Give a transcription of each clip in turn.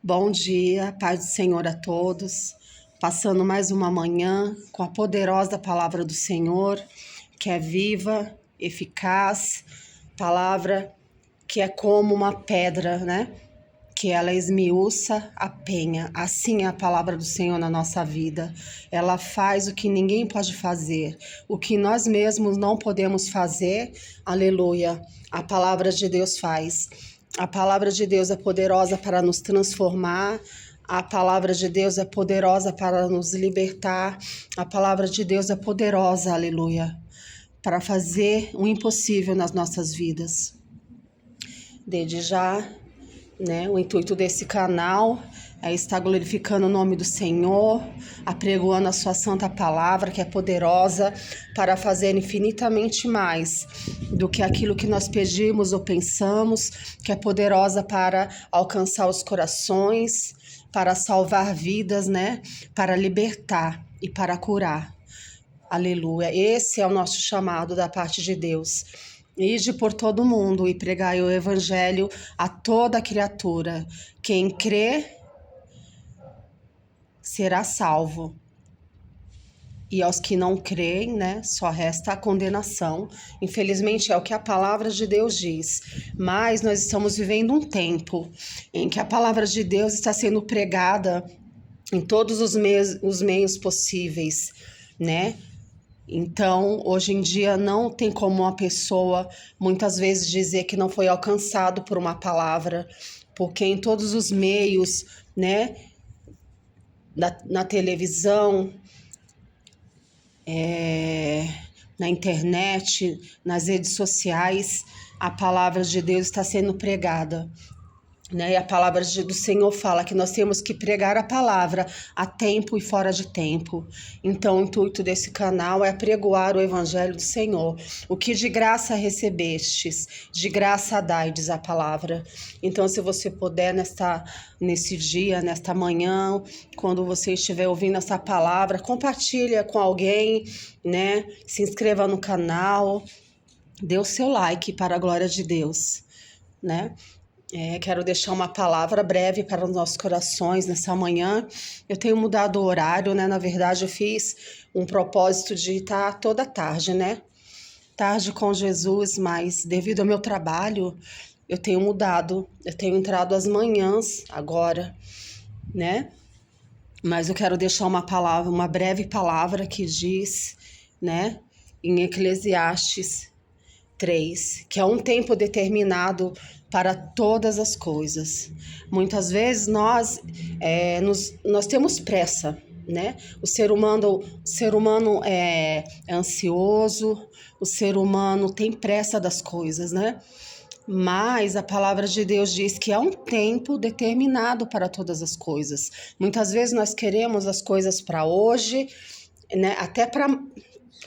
Bom dia, paz do Senhor a todos. Passando mais uma manhã com a poderosa palavra do Senhor, que é viva, eficaz, palavra que é como uma pedra, né? Que ela esmiuça a penha. Assim é a palavra do Senhor na nossa vida. Ela faz o que ninguém pode fazer, o que nós mesmos não podemos fazer. Aleluia. A palavra de Deus faz. A palavra de Deus é poderosa para nos transformar. A palavra de Deus é poderosa para nos libertar. A palavra de Deus é poderosa, aleluia, para fazer o impossível nas nossas vidas. Desde já, né, o intuito desse canal é estar glorificando o nome do Senhor, apregoando a sua santa palavra, que é poderosa para fazer infinitamente mais do que aquilo que nós pedimos ou pensamos, que é poderosa para alcançar os corações, para salvar vidas, né, para libertar e para curar. Aleluia. Esse é o nosso chamado da parte de Deus. Ide por todo mundo e pregai o evangelho a toda criatura. Quem crê será salvo. E aos que não creem, né, só resta a condenação. Infelizmente é o que a palavra de Deus diz. Mas nós estamos vivendo um tempo em que a palavra de Deus está sendo pregada em todos os meios possíveis, né? Então, hoje em dia, não tem como uma pessoa, muitas vezes, dizer que não foi alcançado por uma palavra, porque em todos os meios, né, na televisão, na internet, nas redes sociais, a palavra de Deus está sendo pregada. Né? E a palavra do Senhor fala que nós temos que pregar a palavra a tempo e fora de tempo. Então, o intuito desse canal é pregoar o evangelho do Senhor. O que de graça recebestes, de graça dai, diz a palavra. Então, se você puder, nesse dia, nesta manhã, quando você estiver ouvindo essa palavra, compartilha com alguém, né? Se inscreva no canal, dê o seu like para a glória de Deus, né? Quero deixar uma palavra breve para os nossos corações nessa manhã. Eu tenho mudado o horário, né? Na verdade, eu fiz um propósito de estar toda tarde, né? Tarde com Jesus, mas devido ao meu trabalho, eu tenho mudado. Eu tenho entrado às manhãs agora, né? Mas eu quero deixar uma palavra, uma breve palavra que diz, né? Em Eclesiastes 3, que é um tempo determinado para todas as coisas. Muitas vezes nós temos pressa, né? O ser humano é ansioso, o ser humano tem pressa das coisas, né? Mas a palavra de Deus diz que há um tempo determinado para todas as coisas. Muitas vezes nós queremos as coisas para hoje, né? Até para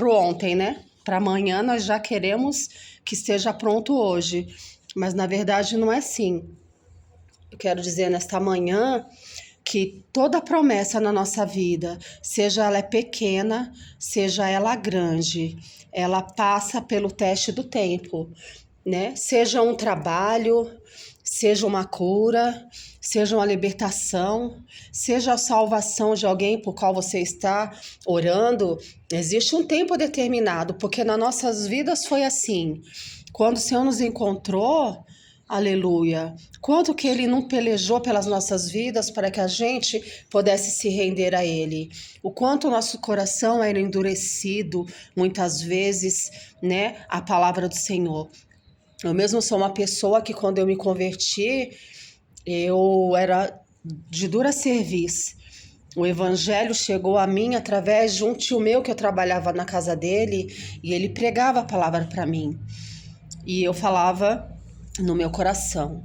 ontem, né? Para amanhã nós já queremos que esteja pronto hoje, mas na verdade não é assim. Eu quero dizer nesta manhã que toda promessa na nossa vida, seja ela pequena, seja ela grande, ela passa pelo teste do tempo, né? Seja um trabalho, seja uma cura, seja uma libertação, seja a salvação de alguém por qual você está orando, existe um tempo determinado, porque nas nossas vidas foi assim. Quando o Senhor nos encontrou, aleluia, quanto que Ele não pelejou pelas nossas vidas para que a gente pudesse se render a Ele. O quanto o nosso coração era endurecido, muitas vezes, né, a palavra do Senhor. Eu mesmo sou uma pessoa que quando eu me converti, eu era de dura serviço. O evangelho chegou a mim através de um tio meu que eu trabalhava na casa dele e ele pregava a palavra para mim. E eu falava no meu coração.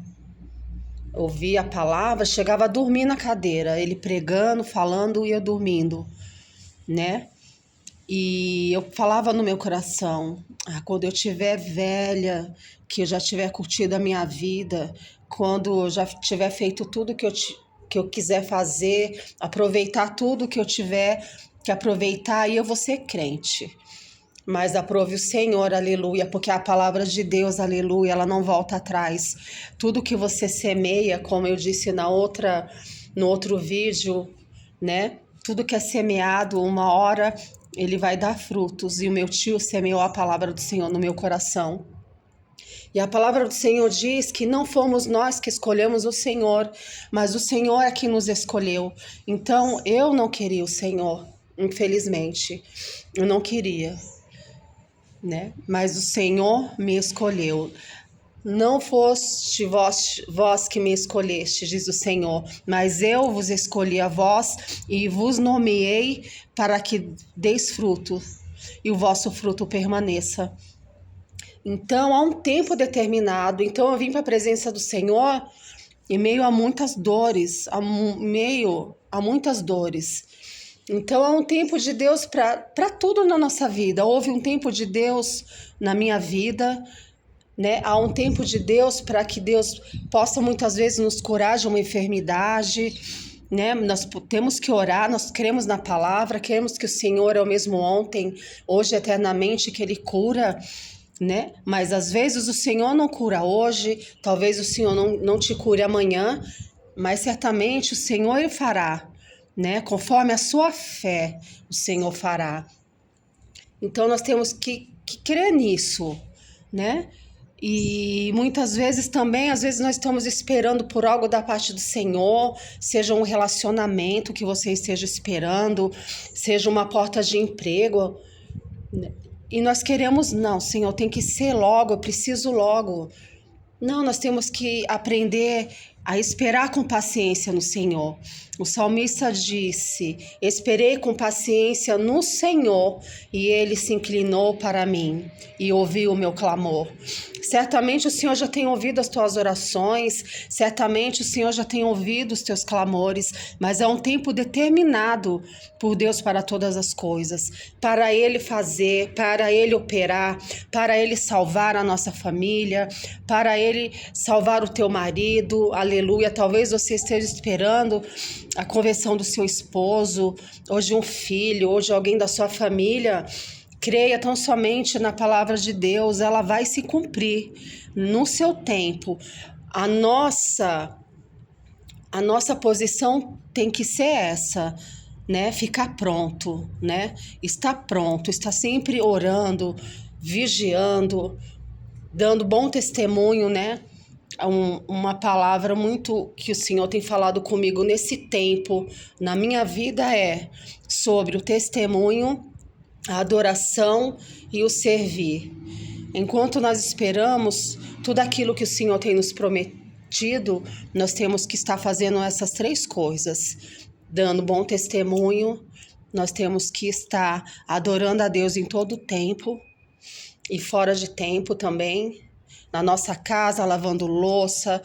Ouvia a palavra, chegava a dormir na cadeira, ele pregando, falando e eu dormindo, né? E eu falava no meu coração, quando eu tiver velha, que eu já tiver curtido a minha vida, quando eu já tiver feito tudo que eu quiser fazer, aproveitar tudo que eu tiver que aproveitar, aí eu vou ser crente. Mas aprove o Senhor, aleluia, porque a palavra de Deus, aleluia, ela não volta atrás. Tudo que você semeia, como eu disse no outro vídeo, né? Tudo que é semeado, uma hora ele vai dar frutos. E o meu tio semeou a palavra do Senhor no meu coração. E a palavra do Senhor diz que não fomos nós que escolhemos o Senhor, mas o Senhor é que nos escolheu. Então, eu não queria o Senhor, infelizmente. Eu não queria, né? Mas o Senhor me escolheu. Não foste vós que me escolheste, diz o Senhor, mas eu vos escolhi a vós e vos nomeei para que deis fruto e o vosso fruto permaneça. Então, há um tempo determinado. Então, eu vim para a presença do Senhor em meio a muitas dores, a muitas dores. Então, há um tempo de Deus para tudo na nossa vida. Houve um tempo de Deus na minha vida, né? Há um tempo de Deus para que Deus possa muitas vezes nos curar de uma enfermidade, né? Nós temos que orar, nós cremos na palavra, cremos que o Senhor é o mesmo ontem, hoje, eternamente, que Ele cura, né? Mas às vezes o Senhor não cura hoje, talvez o Senhor não te cure amanhã, mas certamente o Senhor Ele fará, né? Conforme a sua fé, o Senhor fará. Então nós temos que crer nisso, né? E muitas vezes também, às vezes nós estamos esperando por algo da parte do Senhor, seja um relacionamento que você esteja esperando, seja uma porta de emprego, e nós queremos, não, Senhor, tem que ser logo, eu preciso logo. Não, nós temos que aprender a esperar com paciência no Senhor. O salmista disse: esperei com paciência no Senhor, e Ele se inclinou para mim e ouviu o meu clamor. Certamente o Senhor já tem ouvido as tuas orações, certamente o Senhor já tem ouvido os teus clamores, mas é um tempo determinado por Deus para todas as coisas, para Ele fazer, para Ele operar, para Ele salvar a nossa família, para Ele salvar o teu marido, aleluia. Talvez você esteja esperando a conversão do seu esposo, ou de um filho, ou de alguém da sua família. Creia tão somente na palavra de Deus, ela vai se cumprir no seu tempo. A nossa posição tem que ser essa, né? Ficar pronto, né? Estar pronto, estar sempre orando, vigiando, dando bom testemunho, né? Uma palavra muito que o Senhor tem falado comigo nesse tempo, na minha vida, é sobre o testemunho, a adoração e o servir. Enquanto nós esperamos tudo aquilo que o Senhor tem nos prometido, nós temos que estar fazendo essas três coisas: dando bom testemunho, nós temos que estar adorando a Deus em todo o tempo e fora de tempo também, na nossa casa, lavando louça,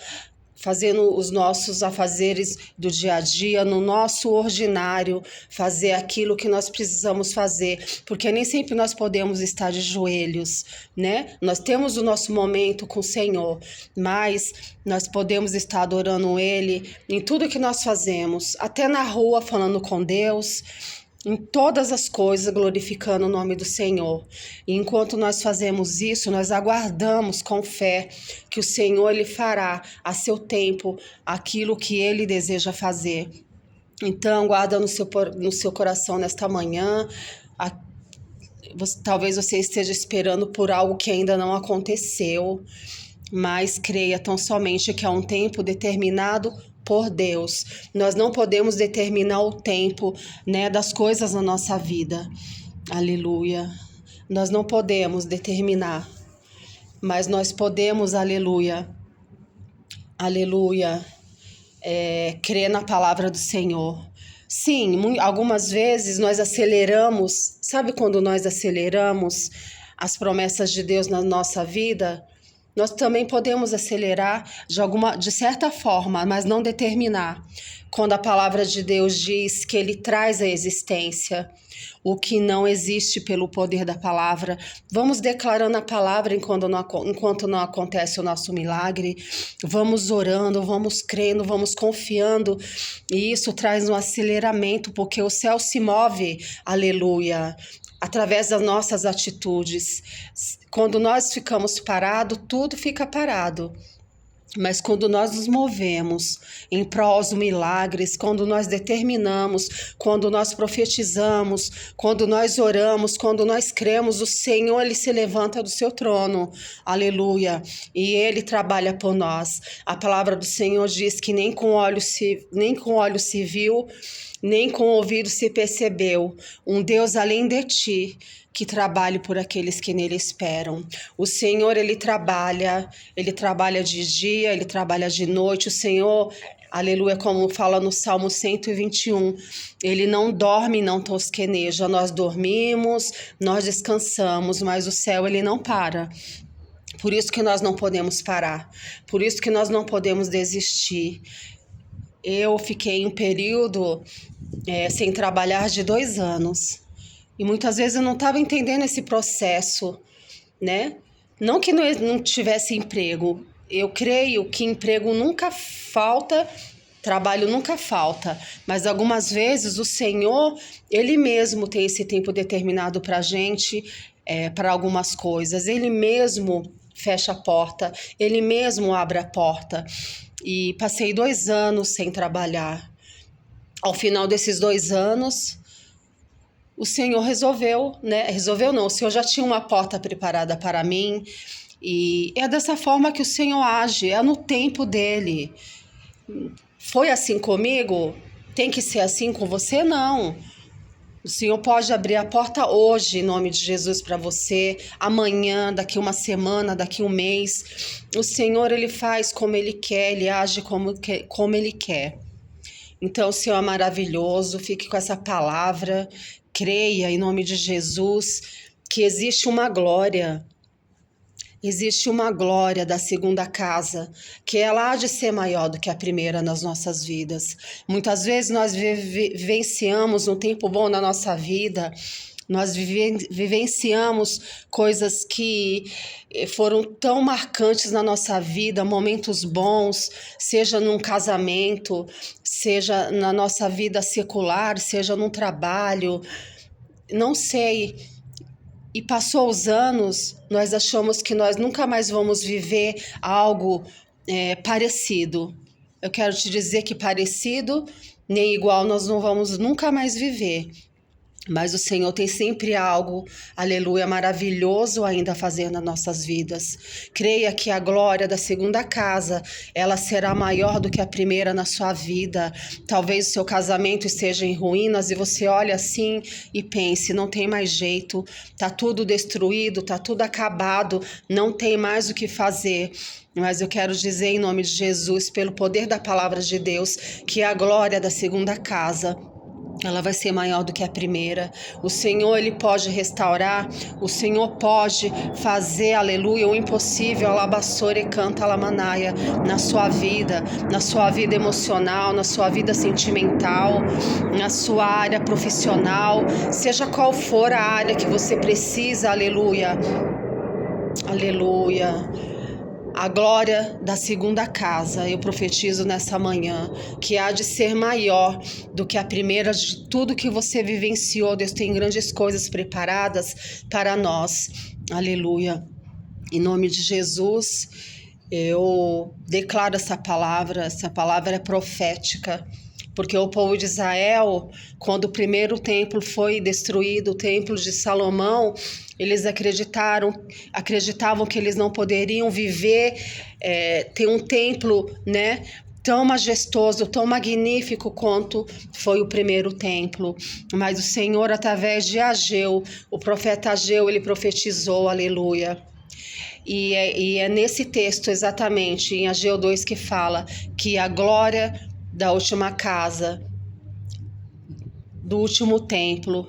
fazendo os nossos afazeres do dia a dia, no nosso ordinário, fazer aquilo que nós precisamos fazer, porque nem sempre nós podemos estar de joelhos, né? Nós temos o nosso momento com o Senhor, mas nós podemos estar adorando Ele em tudo que nós fazemos, até na rua falando com Deus, em todas as coisas, glorificando o nome do Senhor. E enquanto nós fazemos isso, nós aguardamos com fé que o Senhor Ele fará a seu tempo aquilo que Ele deseja fazer. Então, guarda no seu coração nesta manhã. Talvez você esteja esperando por algo que ainda não aconteceu, mas creia tão somente que há um tempo determinado por Deus. Nós não podemos determinar o tempo, né, das coisas na nossa vida. Aleluia. Nós não podemos determinar, mas nós podemos, aleluia, aleluia, crer na palavra do Senhor. Sim, algumas vezes nós aceleramos. Sabe quando nós aceleramos as promessas de Deus na nossa vida? Nós também podemos acelerar de certa forma, mas não determinar. Quando a palavra de Deus diz que Ele traz à existência o que não existe pelo poder da palavra, vamos declarando a palavra enquanto não acontece o nosso milagre. Vamos orando, vamos crendo, vamos confiando. E isso traz um aceleramento, porque o céu se move, aleluia, através das nossas atitudes. Quando nós ficamos parados, tudo fica parado. Mas quando nós nos movemos em prol dos milagres, quando nós determinamos, quando nós profetizamos, quando nós oramos, quando nós cremos, o Senhor, Ele se levanta do seu trono. Aleluia. E Ele trabalha por nós. A palavra do Senhor diz que nem com olho se viu, nem com ouvido se percebeu um Deus além de ti, que trabalhe por aqueles que nele esperam. O Senhor, Ele trabalha de dia, Ele trabalha de noite. O Senhor, aleluia, como fala no Salmo 121, Ele não dorme, não tosqueneja. Nós dormimos, nós descansamos, mas o céu, Ele não para. Por isso que nós não podemos parar, por isso que nós não podemos desistir. Eu fiquei em um período sem trabalhar de 2 anos. E muitas vezes eu não estava entendendo esse processo, né? Não que não tivesse emprego. Eu creio que emprego nunca falta, trabalho nunca falta. Mas algumas vezes o Senhor, Ele mesmo tem esse tempo determinado para a gente, para algumas coisas. Ele mesmo fecha a porta, Ele mesmo abre a porta. E passei 2 anos sem trabalhar. Ao final desses 2 anos, o Senhor resolveu, né? Resolveu não, o Senhor já tinha uma porta preparada para mim. E é dessa forma que o Senhor age, é no tempo dele. Foi assim comigo? Tem que ser assim com você? Não. O Senhor pode abrir a porta hoje, em nome de Jesus, para você, amanhã, daqui uma semana, daqui um mês. O Senhor, Ele faz como Ele quer, Ele age como Ele quer. Então, o Senhor é maravilhoso, fique com essa palavra, creia em nome de Jesus, que existe uma glória da segunda casa, que ela há de ser maior do que a primeira nas nossas vidas. Muitas vezes nós vivenciamos um tempo bom na nossa vida, nós vivenciamos coisas que foram tão marcantes na nossa vida, momentos bons, seja num casamento, seja na nossa vida secular, seja num trabalho, não sei. E passou os anos, nós achamos que nós nunca mais vamos viver algo parecido. Eu quero te dizer que parecido nem igual nós não vamos nunca mais viver. Mas o Senhor tem sempre algo, aleluia, maravilhoso ainda a fazer nas nossas vidas. Creia que a glória da segunda casa, ela será maior do que a primeira na sua vida. Talvez o seu casamento esteja em ruínas e você olha assim e pense, não tem mais jeito, tá tudo destruído, tá tudo acabado, não tem mais o que fazer. Mas eu quero dizer em nome de Jesus, pelo poder da palavra de Deus, que a glória da segunda casa, ela vai ser maior do que a primeira. O Senhor, Ele pode restaurar, o Senhor pode fazer, aleluia, o impossível, alabassore canta alamanaia, na sua vida emocional, na sua vida sentimental, na sua área profissional, seja qual for a área que você precisa, aleluia, aleluia. A glória da segunda casa, eu profetizo nessa manhã, que há de ser maior do que a primeira de tudo que você vivenciou. Deus tem grandes coisas preparadas para nós. Aleluia. Em nome de Jesus, eu declaro essa palavra é profética. Porque o povo de Israel, quando o primeiro templo foi destruído, o templo de Salomão, eles acreditavam que eles não poderiam viver, ter um templo, né, tão majestoso, tão magnífico quanto foi o primeiro templo. Mas o Senhor, através de Ageu, o profeta Ageu, ele profetizou, aleluia. E é nesse texto exatamente, em Ageu 2, que fala que a glória da última casa, do último templo,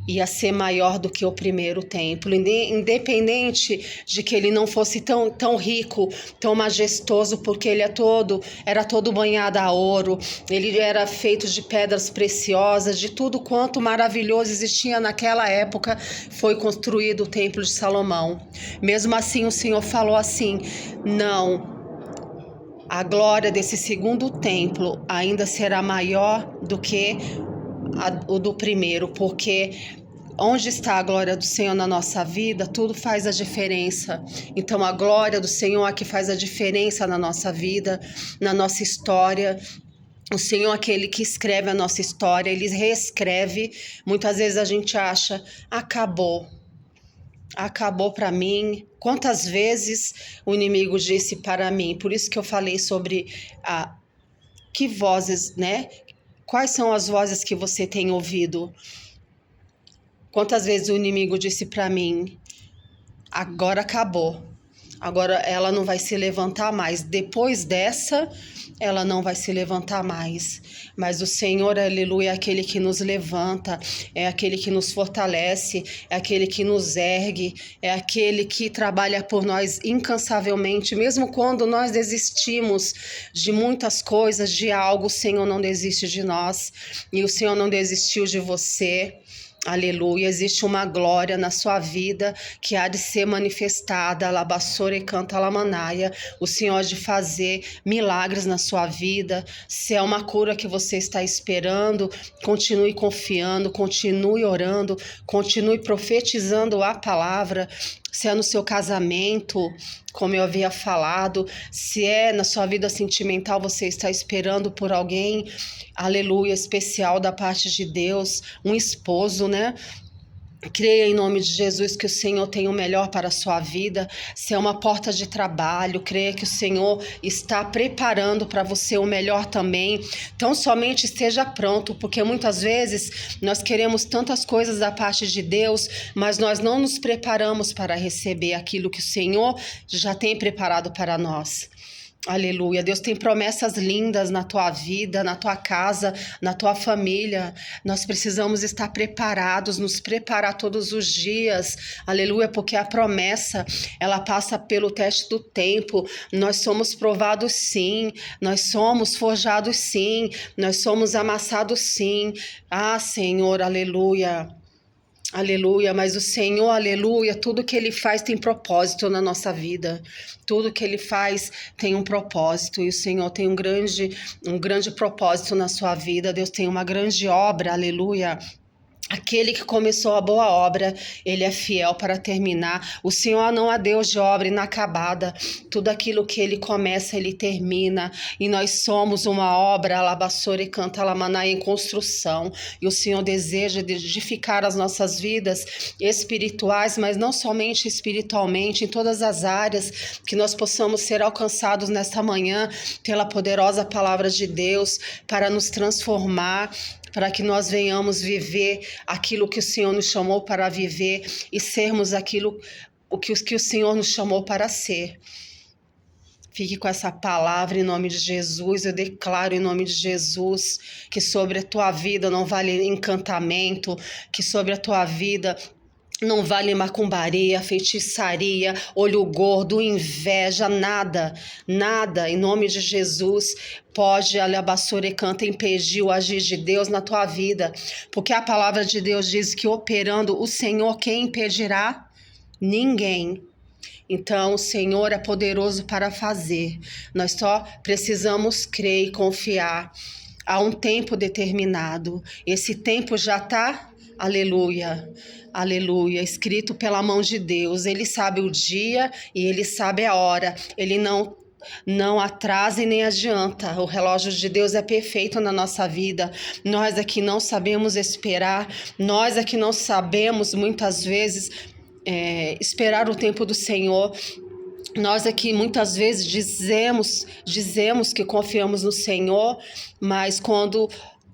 ia ser maior do que o primeiro templo, independente de que ele não fosse tão rico, tão majestoso, porque ele era todo banhado a ouro, ele era feito de pedras preciosas, de tudo quanto maravilhoso existia naquela época, foi construído o templo de Salomão. Mesmo assim, o Senhor falou assim, não, a glória desse segundo templo ainda será maior do que o do primeiro, porque onde está a glória do Senhor na nossa vida, tudo faz a diferença. Então a glória do Senhor é que faz a diferença na nossa vida, na nossa história. O Senhor é aquele que escreve a nossa história, Ele reescreve. Muitas vezes a gente acha, acabou para mim. Quantas vezes o inimigo disse para mim? Por isso que eu falei sobre que vozes, né? Quais são as vozes que você tem ouvido? Quantas vezes o inimigo disse para mim, agora acabou. Agora ela não vai se levantar mais. Depois dessa, ela não vai se levantar mais. Mas o Senhor, aleluia, é aquele que nos levanta, é aquele que nos fortalece, é aquele que nos ergue, é aquele que trabalha por nós incansavelmente. Mesmo quando nós desistimos de muitas coisas, de algo, o Senhor não desiste de nós. E o Senhor não desistiu de você. Aleluia, existe uma glória na sua vida que há de ser manifestada, alabaçora e canta lamanaia, o Senhor há de fazer milagres na sua vida. Se é uma cura que você está esperando, continue confiando, continue orando, continue profetizando a palavra. Se é no seu casamento, como eu havia falado, se é na sua vida sentimental, você está esperando por alguém, aleluia, especial da parte de Deus, um esposo, né? Creia em nome de Jesus que o Senhor tem o melhor para a sua vida. Se é uma porta de trabalho, creia que o Senhor está preparando para você o melhor também. Então somente esteja pronto, porque muitas vezes nós queremos tantas coisas da parte de Deus, mas nós não nos preparamos para receber aquilo que o Senhor já tem preparado para nós. Aleluia, Deus tem promessas lindas na tua vida, na tua casa, na tua família. Nós precisamos estar preparados, nos preparar todos os dias, aleluia, porque a promessa, ela passa pelo teste do tempo. Nós somos provados sim, nós somos forjados sim, nós somos amassados sim. Ah, Senhor, aleluia. Aleluia, mas o Senhor, aleluia, tudo que Ele faz tem propósito na nossa vida. Tudo que Ele faz tem um propósito, e o Senhor tem um grande propósito na sua vida. Deus tem uma grande obra, aleluia. Aquele que começou a boa obra, Ele é fiel para terminar. O Senhor não é Deus de obra inacabada. Tudo aquilo que Ele começa, Ele termina. E nós somos uma obra, alabaçora e canta lamaná, em construção. E o Senhor deseja edificar as nossas vidas espirituais, mas não somente espiritualmente, em todas as áreas, que nós possamos ser alcançados nesta manhã pela poderosa palavra de Deus para nos transformar, para que nós venhamos viver aquilo que o Senhor nos chamou para viver e sermos aquilo que o Senhor nos chamou para ser. Fique com essa palavra em nome de Jesus. Eu declaro em nome de Jesus que sobre a tua vida não vale encantamento, que sobre a tua vida não vale macumbaria, feitiçaria, olho gordo, inveja, nada, em nome de Jesus, pode, alabaçora e canta, impedir o agir de Deus na tua vida, porque a palavra de Deus diz que operando o Senhor, quem impedirá? Ninguém. Então, o Senhor é poderoso para fazer, nós só precisamos crer e confiar. Há um tempo determinado, esse tempo já está, aleluia, aleluia, escrito pela mão de Deus. Ele sabe o dia e Ele sabe a hora. Ele não atrasa e nem adianta. O relógio de Deus é perfeito na nossa vida. Nós aqui não sabemos esperar. Nós aqui não sabemos, muitas vezes, esperar o tempo do Senhor. Nós aqui muitas vezes dizemos que confiamos no Senhor, mas quando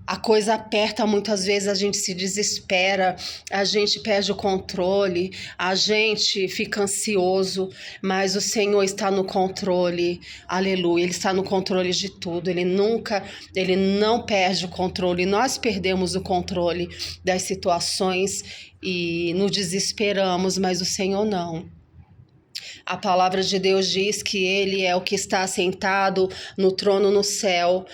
a coisa aperta, muitas vezes a gente se desespera, a gente perde o controle, a gente fica ansioso, mas o Senhor está no controle, aleluia, Ele está no controle de tudo, Ele não perde o controle. Nós perdemos o controle das situações e nos desesperamos, mas o Senhor não. A palavra de Deus diz que Ele é o que está assentado no trono no céu.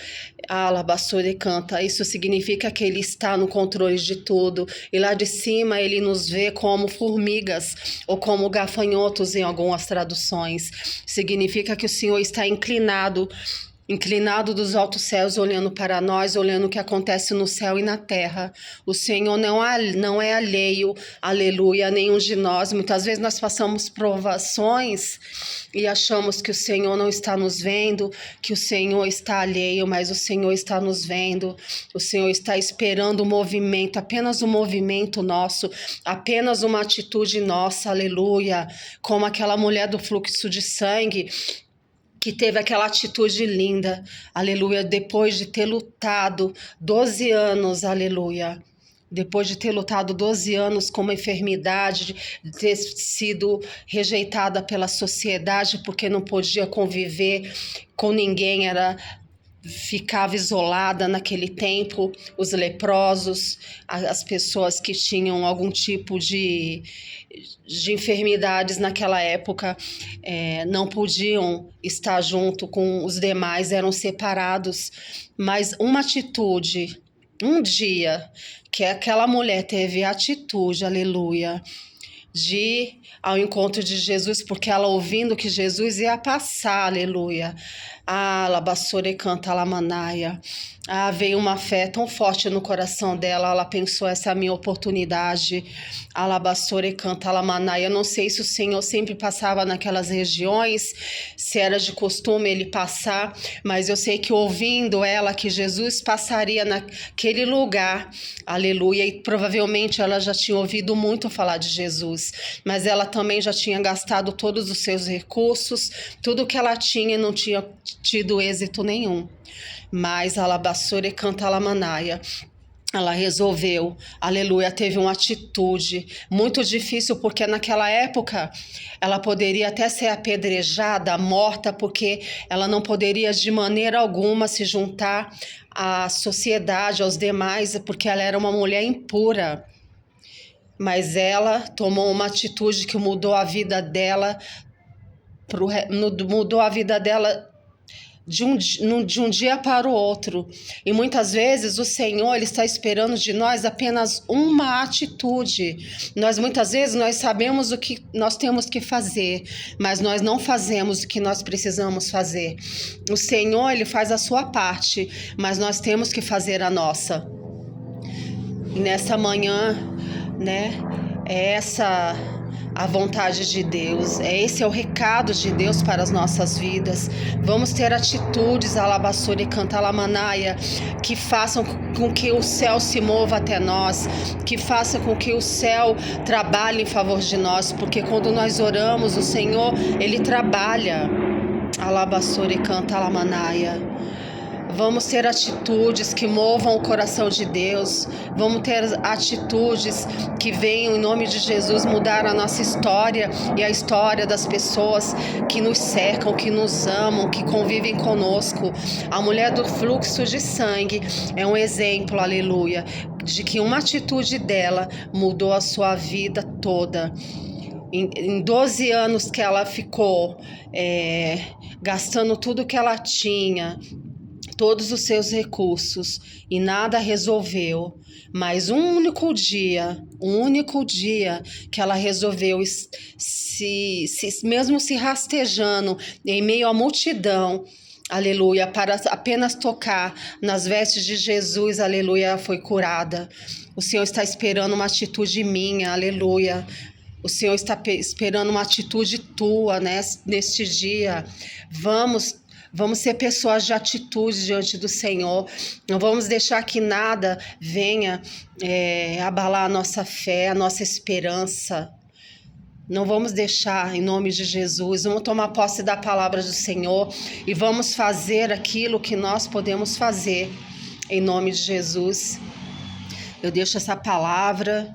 Alabaçora e canta. Isso significa que Ele está no controle de tudo. E lá de cima Ele nos vê como formigas ou como gafanhotos em algumas traduções. Significa que o Senhor está inclinado inclinado dos altos céus, olhando para nós, olhando o que acontece no céu e na terra. O Senhor não é alheio, aleluia, a nenhum de nós. Muitas vezes nós passamos provações e achamos que o Senhor não está nos vendo, que o Senhor está alheio, mas o Senhor está nos vendo. O Senhor está esperando o movimento, apenas um movimento nosso, apenas uma atitude nossa, aleluia. Como aquela mulher do fluxo de sangue, que teve aquela atitude linda, aleluia, depois de ter lutado 12 anos, aleluia. Depois de ter lutado 12 anos com uma enfermidade, de ter sido rejeitada pela sociedade porque não podia conviver com ninguém, ficava isolada naquele tempo, os leprosos, as pessoas que tinham algum tipo de enfermidades naquela época, não podiam estar junto com os demais, eram separados. Mas uma atitude, um dia que aquela mulher teve a atitude, aleluia, de ir ao encontro de Jesus, porque ela ouvindo que Jesus ia passar, aleluia. Ah, labassore canta lamanaia. Ah, veio uma fé tão forte no coração dela, ela pensou, essa é a minha oportunidade. Alabassore canta lamanaia. Eu não sei se o Senhor sempre passava naquelas regiões, se era de costume ele passar, mas eu sei que ouvindo ela, que Jesus passaria naquele lugar, aleluia, e provavelmente ela já tinha ouvido muito falar de Jesus, mas ela também já tinha gastado todos os seus recursos, tudo que ela tinha, não tinha tido êxito nenhum. Mas alabassore canta lamanaia. Ela resolveu, aleluia, teve uma atitude muito difícil, porque naquela época ela poderia até ser apedrejada, morta, porque ela não poderia de maneira alguma se juntar à sociedade, aos demais, porque ela era uma mulher impura. Mas ela tomou uma atitude que mudou a vida dela, mudou a vida dela de um dia para o outro. E muitas vezes o Senhor, ele está esperando de nós apenas uma atitude. Muitas vezes nós sabemos o que nós temos que fazer, mas nós não fazemos o que nós precisamos fazer. O Senhor, ele faz a sua parte, mas nós temos que fazer a nossa. E nessa manhã, né, é essa a vontade de Deus, esse é o recado de Deus para as nossas vidas. Vamos ter atitudes, alabassore canta lamanaia, que façam com que o céu se mova até nós, que façam com que o céu trabalhe em favor de nós, porque quando nós oramos, o Senhor, ele trabalha. Alabassore canta lamanaia. Vamos ter atitudes que movam o coração de Deus. Vamos ter atitudes que venham, em nome de Jesus, mudar a nossa história e a história das pessoas que nos cercam, que nos amam, que convivem conosco. A mulher do fluxo de sangue é um exemplo, aleluia, de que uma atitude dela mudou a sua vida toda. Em 12 anos que ela ficou gastando tudo que ela tinha, todos os seus recursos, e nada resolveu, mas um único dia que ela resolveu, mesmo se rastejando em meio à multidão, aleluia, para apenas tocar nas vestes de Jesus, aleluia, ela foi curada. O Senhor está esperando uma atitude minha, aleluia. O Senhor está esperando uma atitude tua, né, neste dia. Vamos ser pessoas de atitude diante do Senhor. Não vamos deixar que nada venha abalar a nossa fé, a nossa esperança. Não vamos deixar, em nome de Jesus. Vamos tomar posse da palavra do Senhor e vamos fazer aquilo que nós podemos fazer, em nome de Jesus. Eu deixo essa palavra.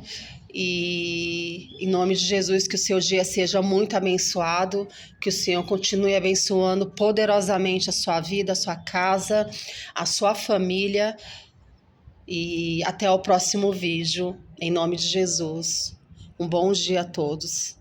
E em nome de Jesus, que o seu dia seja muito abençoado, que o Senhor continue abençoando poderosamente a sua vida, a sua casa, a sua família, e até o próximo vídeo, em nome de Jesus. Um bom dia a todos.